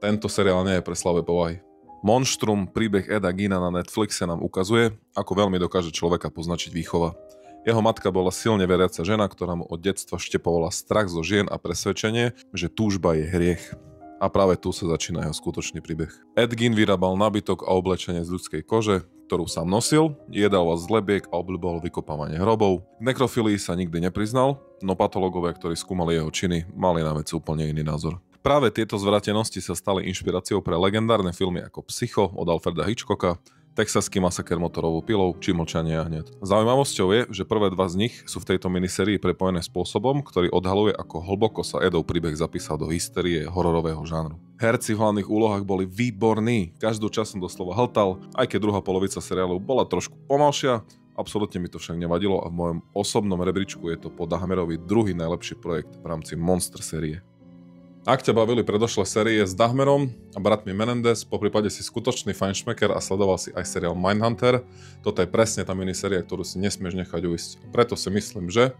Tento seriál nie je pre slabé povahy. Monštrum, príbeh Eda Geina na Netflixe nám ukazuje, ako veľmi dokáže človeka poznačiť výchova. Jeho matka bola silne veriaca žena, ktorá mu od detstva štepovala strach zo žien a presvedčenie, že túžba je hriech. A práve tu sa začína jeho skutočný príbeh. Ed Gein vyrábal nábytok a oblečenie z ľudskej kože, ktorú sám nosil, jedával z lebiek a obľúboval vykopávanie hrobov. K nekrofilii sa nikdy nepriznal, no patológovia, ktorí skúmali jeho činy, mali na vec úplne iný názor. Práve tieto zvratenosti sa stali inšpiráciou pre legendárne filmy ako Psycho od Alfreda Hitchcocka, Texaský masaker motorovou pilou či Mlčanie jahniat. Zaujímavosťou je, že prvé dva z nich sú v tejto minisérii prepojené spôsobom, ktorý odhaluje, ako hlboko sa Edov príbeh zapísal do histórie hororového žánru. Herci v hlavných úlohách boli výborní, každú časť som doslova hltal, aj keď druhá polovica seriálu bola trošku pomalšia, absolútne mi to však nevadilo a v mojom osobnom rebríčku je to po Dahmerovi druhý najlepší projekt v rámci Monster série. Ak ťa bavili predošlé série s Dahmerom a bratmi Menendez, poprípade si skutočný fajnšmeker a sledoval si aj seriál Mindhunter, toto je presne tá miniséria, ktorú si nesmieš nechať ujsť. Preto si myslím, že